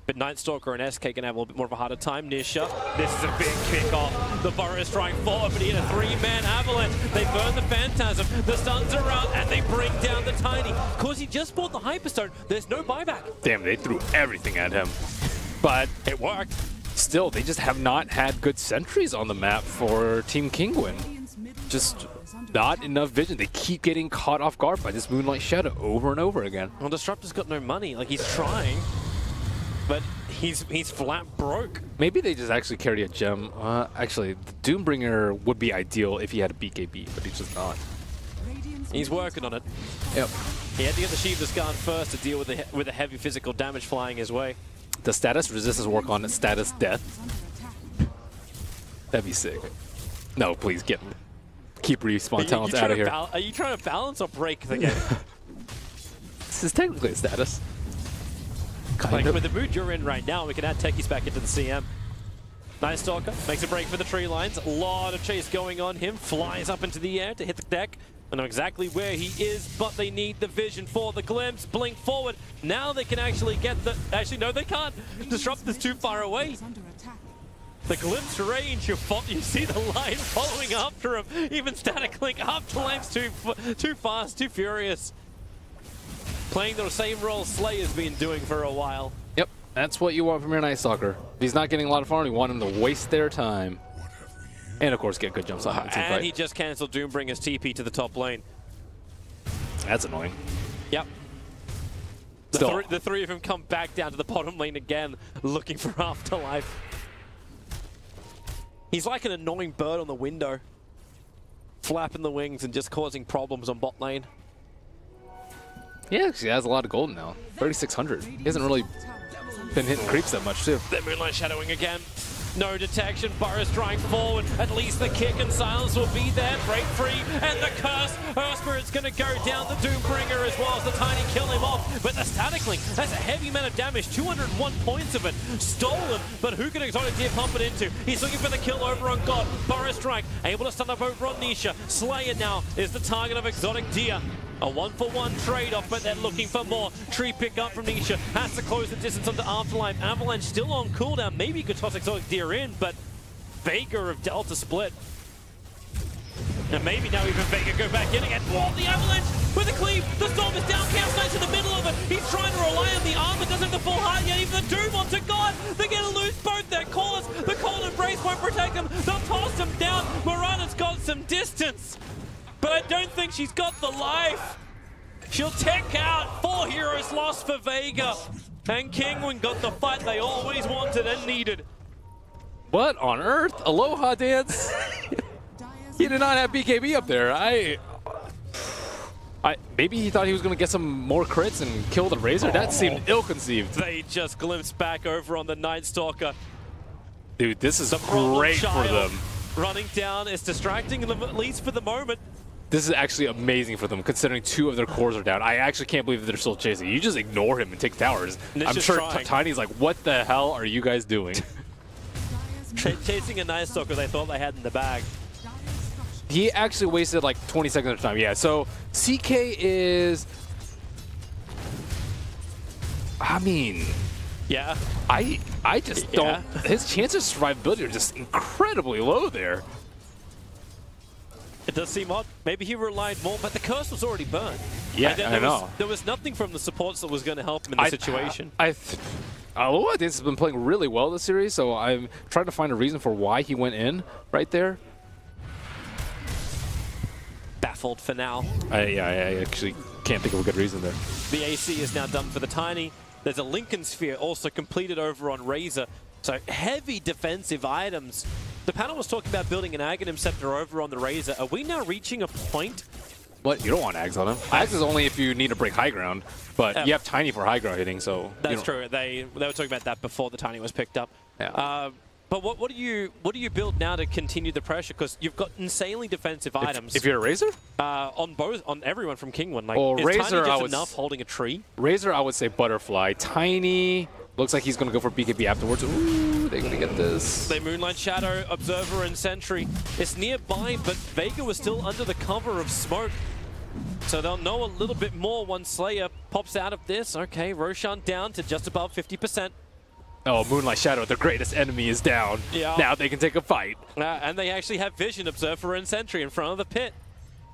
But Nightstalker and SK gonna have a little bit more of a harder time. Nisha, this is a big kickoff. The Burrow strike forward, but he had a 3-man avalanche. They burn the Phantasm, the stuns are out, and they bring down the Tiny. Cause he just bought the Hyperstone, there's no buyback. Damn, they threw everything at him. But it worked. Still, they just have not had good sentries on the map for Team Kinguin. Just not enough vision. They keep getting caught off guard by this Moonlight Shadow over and over again. Well, Disruptor's got no money. Like, he's trying, but he's flat broke. Maybe they just actually carry a gem. Actually, the Doombringer would be ideal if he had a BKB, but he's just not. He's working on it. Yep. He had to get the Shiva's guard first to deal with the heavy physical damage flying his way. Does status resistance work on status death? That'd be sick. No, please keep respawn talents out of here. Are you trying to balance or break the game? This is technically a status. Like with the mood you're in right now, we can add techies back into the CM. Nightstalker makes a break for the tree lines. A lot of chase going on him. Flies up into the air to hit the deck. I know exactly where he is, but they need the vision for the glimpse. Blink forward. Now they can actually get the... Actually, no, they can't. Disrupt is too far away. The glimpse range, you see the line following after him. Even Static Link Afterlife's too fast, too furious. Playing the same role Slayer's been doing for a while. Yep, that's what you want from your Nightstalker. If he's not getting a lot of farm, you want him to waste their time. And of course, get good jumps on the team fight. And he just cancelled Doombringer's TP to the top lane. That's annoying. Yep. The three of them come back down to the bottom lane again, looking for Afterlife. He's like an annoying bird on the window, flapping the wings and just causing problems on bot lane. He actually has a lot of gold now. 3,600. He hasn't really been hitting creeps that much, too. They're Moonlight Shadowing again. No detection, Burrow strike forward. At least the kick and silence will be there. Break free, and the curse. Her Spirit's going to go down the Doombringer as well as the Tiny kill him off. But the Static Link, that's a heavy amount of damage. 201 points of it. Stolen, but who can Exotic Deer pump it into? He's looking for the kill over on God. Burrow strike, able to stun up over on Nisha. Slayer now is the target of Exotic Deer. A 1-for-1 trade-off, but they're looking for more. Tree pick up from Nisha. Has to close the distance onto Afterlife. Avalanche still on cooldown. Maybe you could toss Exotic Deer in, but Vega of Delta split. And maybe now even Vega go back in again. Oh, the Avalanche with a cleave. The Storm is down. Chaos Knight's in the middle of it. He's trying to rely on the armor. Doesn't have the full heart yet. Even the Doom onto God. They're going to lose both their callers. The Cold Embrace won't protect them. They'll toss them down. Morana's got some distance, but I don't think she's got the life. She'll tech out. 4 heroes lost for Vega. And Kinguin got the fight they always wanted and needed. What on earth? Aloha dance? He did not have BKB up there. Maybe he thought he was going to get some more crits and kill the Razor. That seemed ill-conceived. They just glimpsed back over on the Nightstalker. Dude, this is great for them. Running down is distracting them, at least for the moment. This is actually amazing for them, considering 2 of their cores are down. I actually can't believe that they're still chasing. You just ignore him and take towers. I'm sure Tiny's like, what the hell are you guys doing? Chasing a Nightstalker they thought they had in the bag. He actually wasted like 20 seconds of time. Yeah, so CK is... I mean... Yeah. I just don't... His chances of survivability are just incredibly low there. It does seem odd. Maybe he relied more, but the curse was already burned. Yeah, I know. There was nothing from the supports that was going to help him in the situation. Aloha Dance has been playing really well this series, so I'm trying to find a reason for why he went in right there. Baffled for now. I actually can't think of a good reason there. The AC is now done for the Tiny. There's a Lincoln Sphere also completed over on Razor. So heavy defensive items. The panel was talking about building an Aghanim Scepter over on the Razor. Are we now reaching a point? What? You don't want Ags on him. Ags is only if you need to break high ground, but you have Tiny for high ground hitting, so... That's true. They were talking about that before the Tiny was picked up. Yeah. But what do you build now to continue the pressure? Because you've got insanely defensive items. If you're a Razor? On everyone from Kinguin. Like, Well, is Razor, Tiny I just would enough holding a tree? Razor, I would say Butterfly. Tiny looks like he's going to go for BKB afterwards. Ooh, they're going to get this. They Moonlight Shadow, Observer, and Sentry. It's nearby, but Vega was still under the cover of smoke. So they'll know a little bit more once Slayer pops out of this. Okay, Roshan down to just above 50%. Oh, Moonlight Shadow, the greatest enemy, is down. Yeah. Now they can take a fight. And they actually have Vision, Observer, and Sentry in front of the pit.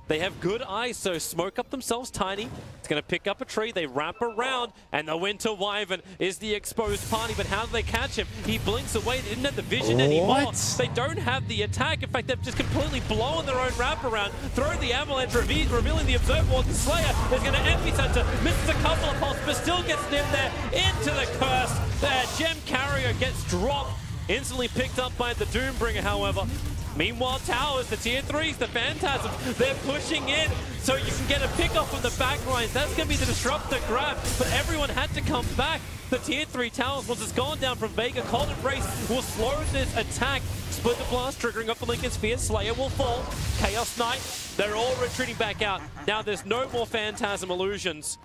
They have good eyes, so smoke up themselves. Tiny. It's going to pick up a tree. They wrap around, and the Winter Wyvern is the exposed party. But how do they catch him? He blinks away. They didn't have the vision anymore. They don't have the attack. In fact, they've just completely blown their own wraparound. Throw the Avalanche, revealing the Observer Ward. The Slayer is going to epicenter. Misses a couple of pops, but still gets in there into the curse. Their Gem Carrier gets dropped. Instantly picked up by the Doombringer, however. Meanwhile, Towers, the tier 3s, the Phantasm, they're pushing in so you can get a pick-off from the back lines. That's going to be the Disruptor grab, but everyone had to come back. The tier 3 Towers, once it's gone down from Vega, Cold Embrace will slow this attack. Split the Blast, triggering up the Lincoln Sphere. Slayer will fall. Chaos Knight, they're all retreating back out. Now there's no more Phantasm illusions.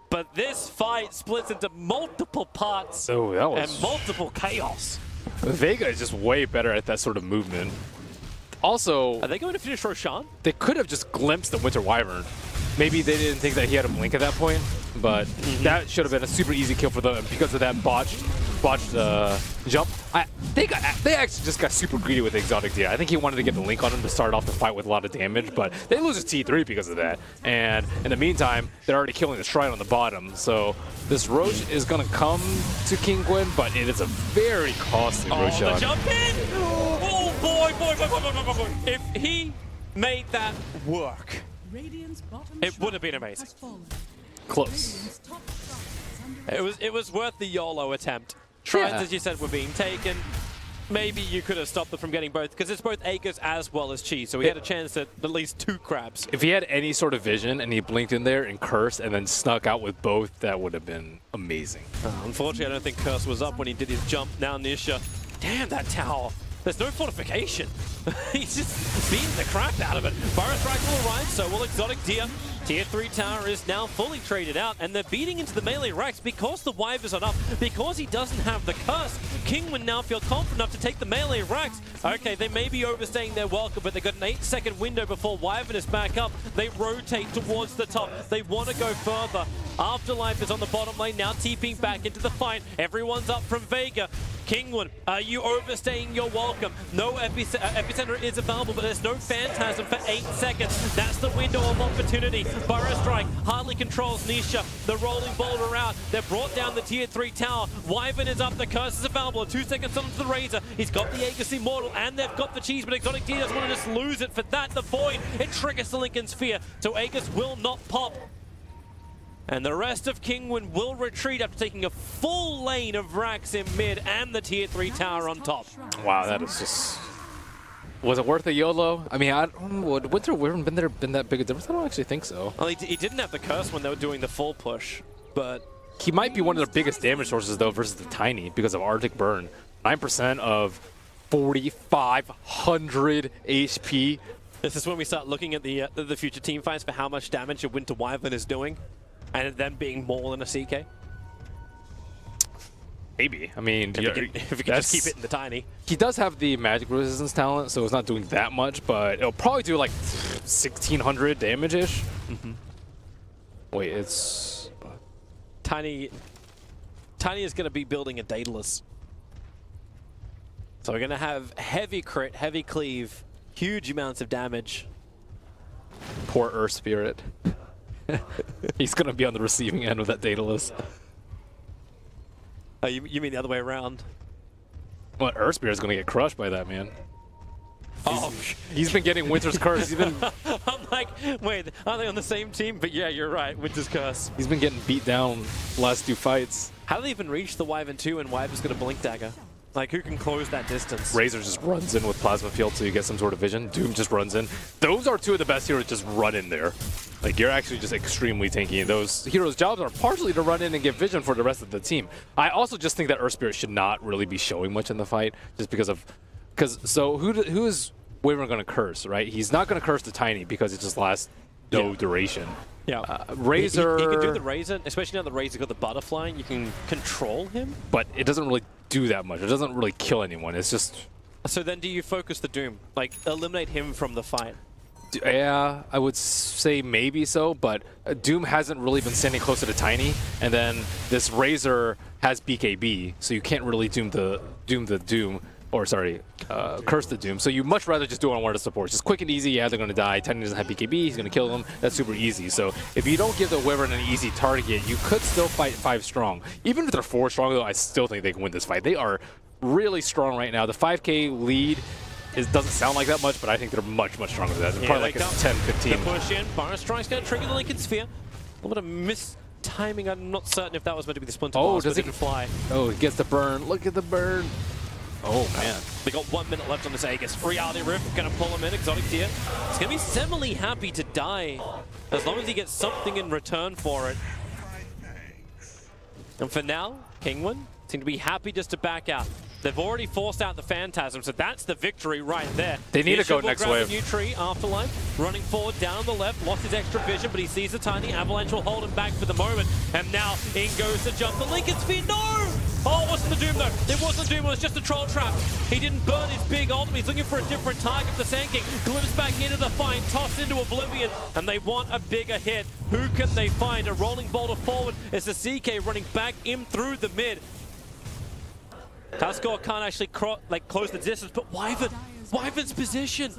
But this fight splits into multiple parts and multiple chaos. Vega is just way better at that sort of movement. Also, are they going to finish Roshan? They could have just glimpsed the Winter Wyvern. Maybe they didn't think that he had a blink at that point, but that should have been a super easy kill for them because of that botched jump. They actually just got super greedy with Exotic Deer. I think he wanted to get the link on him to start off the fight with a lot of damage, but they lose a T3 because of that. And in the meantime, they're already killing the Shrine on the bottom. So this Roche is going to come to Kinguin, but it is a very costly Roche. The jump in! Oh boy. If he made that work, it would have been amazing. Close. It was worth the YOLO attempt. Shrines, as you said, were being taken. Maybe you could have stopped them from getting both, because it's both Aegis as well as Chi, so he had a chance at least 2 crabs. If he had any sort of vision and he blinked in there and cursed and then snuck out with both, that would have been amazing. Unfortunately, I don't think Curse was up when he did his jump. Now Nisha. Damn, that tower. There's no fortification. He's just beating the crap out of it. Burrow Strike will arrive, so will Exotic Deer. Tier 3 tower is now fully traded out, and they're beating into the melee racks because the Wyverns are up, because he doesn't have the curse. Kinguin now feel confident enough to take the melee racks. Okay, they may be overstaying their welcome, but they've got an 8-second window before Wyvern is back up. They rotate towards the top. They want to go further. Afterlife is on the bottom lane, now TPing back into the fight. Everyone's up from Vega. Kinguin, are you overstaying your welcome? No epicenter is available, but there's no Phantasm for 8 seconds. That's the window of opportunity. Burrow Strike hardly controls Nisha. The rolling boulder out. They've brought down the tier 3 tower. Wyvern is up. The curse is available. 2 seconds onto the Razor. He's got the Aegis Immortal, and they've got the cheese, but Exotic Deer doesn't want to just lose it for that. The Void, it triggers the Lincoln Sphere, so Aegis will not pop. And the rest of Kinguin will retreat after taking a full lane of racks in mid and the tier 3 tower on top. Wow, that is just... Was it worth a YOLO? I mean, would Winter Wyvern been that big a difference? I don't actually think so. Well, he didn't have the curse when they were doing the full push, but... He might be one of their biggest damage sources, though, versus the Tiny, because of Arctic Burn. 9% of 4,500 HP. This is when we start looking at the future team fights for how much damage a Winter Wyvern is doing, and then being more than a CK. Maybe. I mean, if you can just keep it in the Tiny. He does have the magic resistance talent, so it's not doing that much, but it'll probably do like 1,600 damage-ish. Wait, it's... Tiny is going to be building a Daedalus. So we're going to have heavy crit, heavy cleave, huge amounts of damage. Poor Earth Spirit. He's going to be on the receiving end of that Daedalus. Oh, you mean the other way around? Well, Earth Spirit's going to get crushed by that, man. Oh, he's been getting Winter's Curse. He's been... I'm like, wait, are they on the same team? But yeah, you're right, Winter's Curse. He's been getting beat down the last 2 fights. How do they even reach the Wyvern 2 and Wyvern's going to Blink Dagger? Like, who can close that distance? Razor just runs in with Plasma Field so you get some sort of vision. Doom just runs in. Those are two of the best heroes just run in there. Like, you're actually just extremely tanky. Those heroes' jobs are partially to run in and get vision for the rest of the team. I also just think that Earth Spirit should not really be showing much in the fight just because of... So who is Wyvern going to curse, right? He's not going to curse the Tiny because it just lasts no duration. Yeah. Razor... He can do the Razor, especially now the Razor got the butterfly. You can control him. But it doesn't really do that much. It doesn't really kill anyone. It's just... So then do you focus the Doom? Like, eliminate him from the fight? Yeah, I would say maybe so, but Doom hasn't really been standing close to the Tiny, and then this Razor has BKB, so you can't really curse the Doom. So you much rather just do it on one of the supports. Just quick and easy, yeah, they're going to die. Tiny doesn't have BKB, he's going to kill them. That's super easy. So if you don't give the Wyvern an easy target, you could still fight 5 strong. Even if they're 4 strong, though, I still think they can win this fight. They are really strong right now. The 5K lead doesn't sound like that much, but I think they're much, much stronger than that. They're probably like a 10, 15. The push in, Burst Strike's going to trigger the Lincoln Sphere. A little bit of mistiming. I'm not certain if that was meant to be the Splinter Blast, does but it didn't fly. Oh, he gets the burn. Look at the burn. Oh, man. They got 1 minute left on this Aegis. Reality Rift going to pull him in. Exotic Tier. He's going to be similarly happy to die as long as he gets something in return for it. And for now, Kinguin seem to be happy just to back out. They've already forced out the Phantasm, so that's the victory right there. They need to go next wave. The new tree, Afterlife, running forward down the left, lost his extra vision, but he sees the Tiny. Avalanche will hold him back for the moment. And now in goes the jump. The Lincoln Sphere, no! Oh, it wasn't the Doom though. It wasn't the Doom, it was just a Troll Trap. He didn't burn his big ultimate. He's looking for a different target. The Sand King glimpses back into the fight, tossed into oblivion, and they want a bigger hit. Who can they find? A rolling boulder forward as the CK running back in through the mid. Tuskor can't actually close the distance, but Wyvern's position.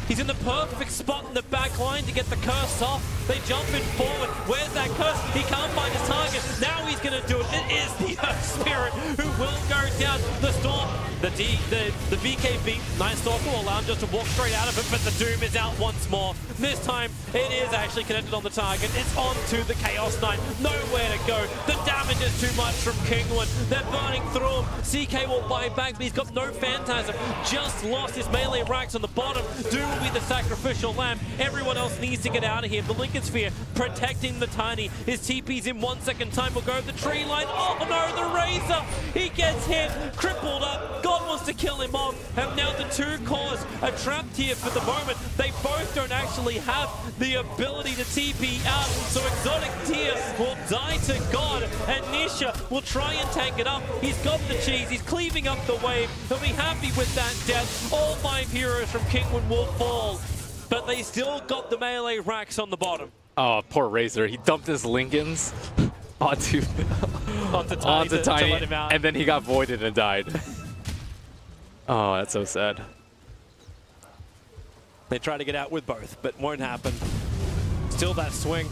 He's in the perfect spot in the back line to get the curse off. They jump in forward. Where's that curse? He can't find his target. Now he's going to do it. It is the Earth Spirit who will go down. The Storm, the BKB, Night Stalker will allow him just to walk straight out of it, but the Doom is out once more. This time, it is actually connected on the target. It's on to the Chaos Knight. Nowhere to go. The damage is too much from Kinguin. They're burning through him. CK will buy back, but he's got no Phantasm. Just lost his melee racks on the bottom. Doom will be the sacrificial lamb. Everyone else needs to get out of here. The Lincoln Sphere protecting the Tiny. His TP's in 1 second time. Will go the tree line. Oh no, the Razor! He gets hit, crippled up. God wants to kill him off. And now the two cores are trapped here for the moment. They both don't actually have the ability to TP out. So Exotic Tier will die to God. And Nisha will try and tank it up. He's got the cheese. He's cleaving up the wave. He'll be happy with that death. All 5 heroes from Kinguin will fall. But they still got the melee racks on the bottom. Oh, poor Razor. He dumped his Lincolns onto Tiny, to let him out. And then he got voided and died. Oh, that's so sad. They try to get out with both, but won't happen. Still that swing.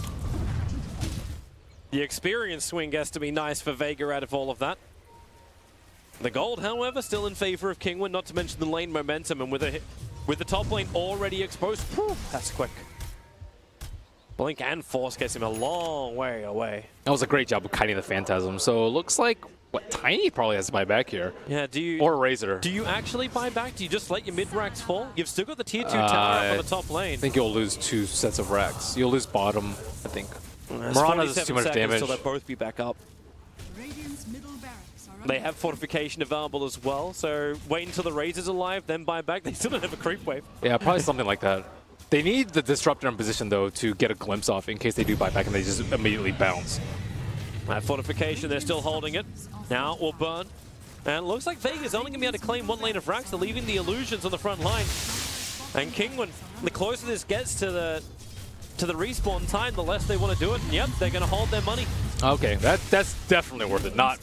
The experience swing gets to be nice for Vega out of all of that. The gold, however, still in favor of Kinguin, not to mention the lane momentum, and with the top lane already exposed, whew, that's quick. Blink and Force gets him a long way away. That was a great job of kiting the Phantasm. So it looks like Tiny probably has to buy back here. Yeah, or Razor. Do you actually buy back? Do you just let your mid racks fall? You've still got the tier 2 tower up on the top lane. I think you'll lose 2 sets of racks. You'll lose bottom, I think. Mirana does too much damage. So they'll both be back up. They have fortification available as well, so wait until the Razor's alive, then buy back. They still don't have a creep wave. Yeah, probably something like that. They need the Disruptor in position, though, to get a glimpse off in case they do buy back and they just immediately bounce. That fortification, they're still holding it. Now it will burn. And it looks like Vega's only going to be able to claim 1 lane of racks. They're leaving the illusions on the front line. And Kinguin, the closer this gets to the respawn time, the less they want to do it. And yep, they're going to hold their money. Okay, that's definitely worth it. Not...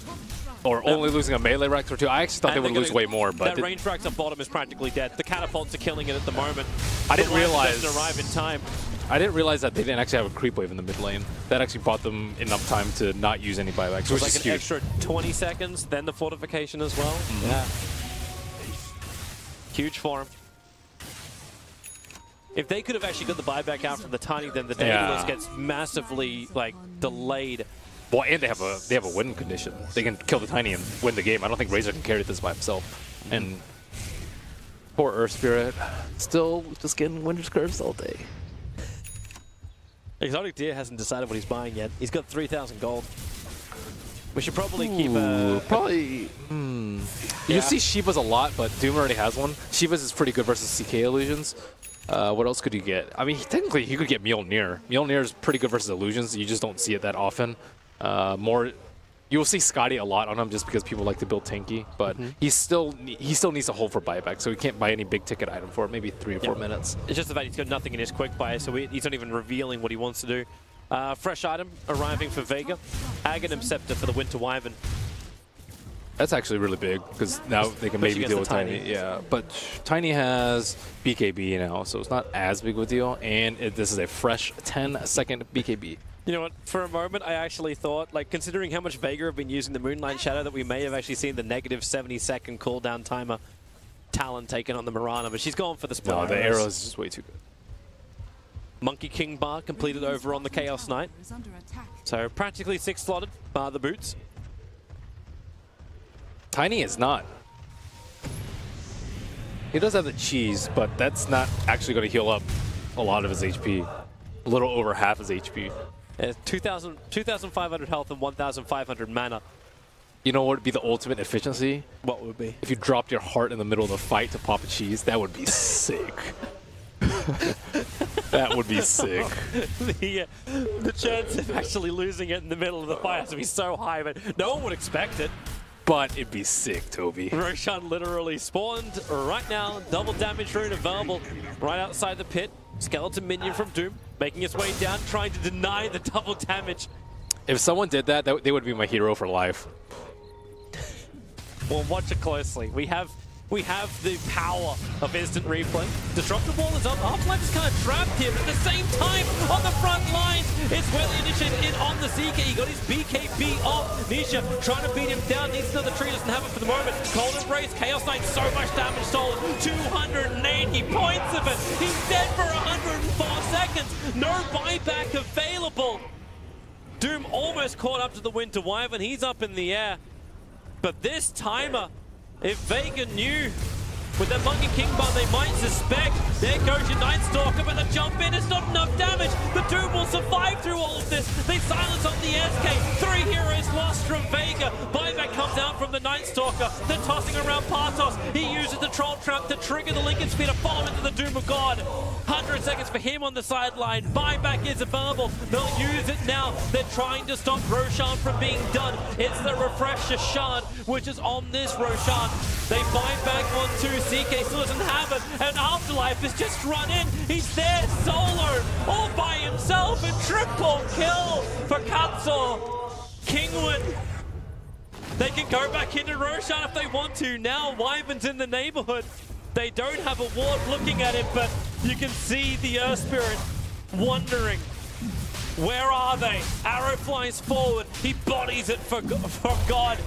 Or only losing a melee rack or 2. I actually thought they would lose way more, but that range racks at bottom is practically dead. The catapults are killing it at the moment. I didn't realize doesn't arrive in time. I didn't realize that they didn't actually have a creep wave in the mid lane. That actually bought them enough time to not use any buybacks, which is like an extra 20 seconds, then the fortification as well. Mm-hmm. Yeah. Huge for him. If they could have actually got the buyback out from the Tiny, then the Daedalus gets massively delayed. Well, and they have a win condition. They can kill the Tiny and win the game. I don't think Razor can carry this by himself. And poor Earth Spirit, still just getting Winter's Curse all day. Exotic Deer hasn't decided what he's buying yet. He's got 3,000 gold. We should probably keep probably. You see Shiva's a lot, but Doom already has one. Shiva's is pretty good versus CK illusions. What else could you get? I mean, technically, he could get Mjolnir. Mjolnir is pretty good versus illusions. You just don't see it that often. You will see Scotty a lot on him just because people like to build tanky, but he still needs to hold for buyback, so he can't buy any big ticket item for maybe 3 or 4 minutes. It's just the fact he's got nothing in his quick buy, so he's not even revealing what he wants to do. Fresh item arriving for Vega. Aghanim Scepter for the Winter Wyvern. That's actually really big, because now they can maybe deal with Tiny. Yeah, but Tiny has BKB now, so it's not as big of a deal, and this is a fresh 10-second BKB. You know what, for a moment I actually thought, like, considering how much Vega have been using the Moonlight Shadow, that we may have actually seen the negative 70-second cooldown timer Talon taken on the Mirana, but she's going for the spell. No, the arrow is just way too good. Monkey King bar completed over on the Chaos Knight. So practically 6 slotted, bar the boots. Tiny is not. He does have the cheese, but that's not actually going to heal up a lot of his HP. A little over half his HP. 2,500 health and 1,500 mana. You know what would be the ultimate efficiency? What would be? If you dropped your heart in the middle of the fight to pop a cheese, that would be sick. That would be sick. The chance of actually losing it in the middle of the fight has to be so high, but no one would expect it. But it'd be sick, Toby. Roshan literally spawned right now. Double damage rune available right outside the pit. Skeleton minion from Doom making its way down, trying to deny the double damage. If someone did that, they would be my hero for life. Well, watch it closely. We have the power of instant replay. Disruptor Wall is up. Half-Life is kind of trapped here, but at the same time, on the front lines, it's where the initiative in on the CK. He got his BKB off. Nisha trying to beat him down. Needs to know the tree doesn't have it for the moment. Cold Embrace, Chaos Knight, so much damage stolen. 280 points of it. He's dead for 104 seconds. No buyback available. Doom almost caught up to the Winter Wyvern. He's up in the air. But this timer, if Vega knew with that Monkey King bar, they might suspect. There goes your Night Stalker, but the jump in is not enough damage. The Doom will survive through all of this. They silence on the SK. 3 heroes lost from Vega. Buyback comes out from the Night Stalker. They're tossing around Partos. He uses the Troll Trap to trigger the Lincoln Sphere to follow into the Doom of God. 100 seconds for him on the sideline. Buyback is available. They'll use it now. They're trying to stop Roshan from being done. It's the Refresher Shard, which is on this Roshan. They buy back onto CK, still doesn't have it, and Afterlife has just run in. He's there solo, all by himself, and triple kill for Katsuo. Kinguin. They can go back into Roshan if they want to. Now Wyvern's in the neighborhood. They don't have a ward looking at it, but you can see the Earth Spirit wondering. Where are they? Arrow flies forward. He bodies it for God.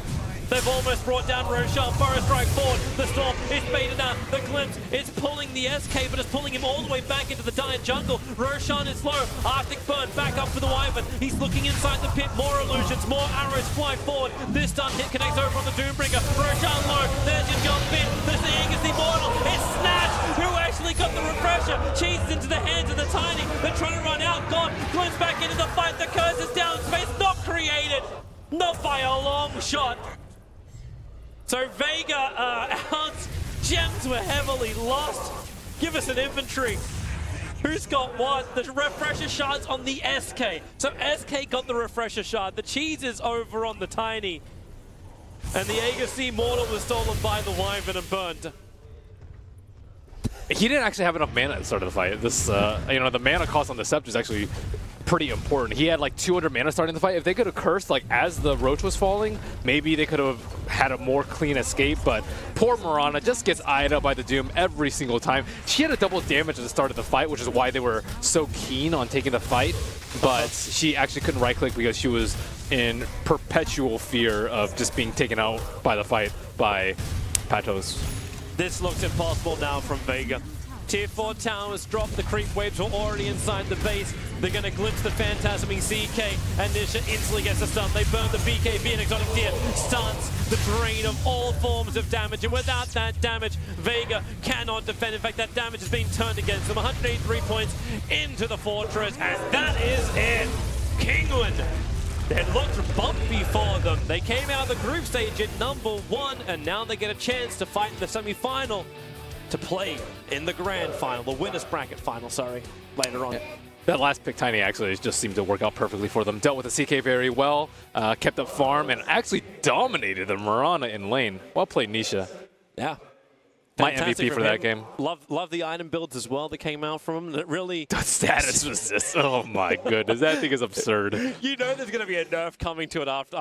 They've almost brought down Roshan. Forest Strike forward. The Storm is baited out. The Glimpse is pulling the SK, but it's pulling him all the way back into the dire jungle. Roshan is low. Arctic Burn back up for the Wyvern. He's looking inside the pit. More illusions. More arrows fly forward. This stun hit connects over on the Doombringer. Roshan low. There's your jump in. There's the Aegis Immortal. It's Snatch who actually got the refresher. Cheeses into the hands of the Tiny. They're trying to run out. Gone. Glimpse back into the fight. The curse is down. Space not created. Not by a long shot. So Vega out, gems were heavily lost. Give us an inventory. Who's got what? The refresher shards on the SK. So SK got the refresher shard. The cheese is over on the Tiny. And the Aegis Immortal was stolen by the Wyvern and burned. He didn't actually have enough mana at the start of the fight. This, you know, the mana cost on the Scepter is actually pretty important. He had like 200 mana starting the fight. If they could have cursed like as the Roach was falling, maybe they could have had a more clean escape, but poor Mirana just gets eyed up by the Doom every single time. She had a double damage at the start of the fight, which is why they were so keen on taking the fight, but she actually couldn't right-click because she was in perpetual fear of just being taken out by the fight by Patos. This looks impossible now from Vega. Tier 4 towers dropped, the creep waves were already inside the base. They're going to glimpse the phantasming CK, and Nisha instantly gets the stun. They burn the BKB, and Exotic Deer stuns the drain of all forms of damage, and without that damage, Vega cannot defend. In fact, that damage is being turned against them. 183 points into the fortress, and that is it. Kinguin. It looked bumpy for them. They came out of the group stage at #1, and now they get a chance to fight in the semi-final to play in the grand final, the winner's bracket final, sorry, later on. That last pick, Tiny, actually just seemed to work out perfectly for them. Dealt with the CK very well, kept up farm, and actually dominated the Mirana in lane. Well played, Nisha. Yeah. My Fantastic MVP for him. that game. Love the item builds as well that came out from him. That really... The status was just, oh my goodness, that thing is absurd. You know there's going to be a nerf coming to it after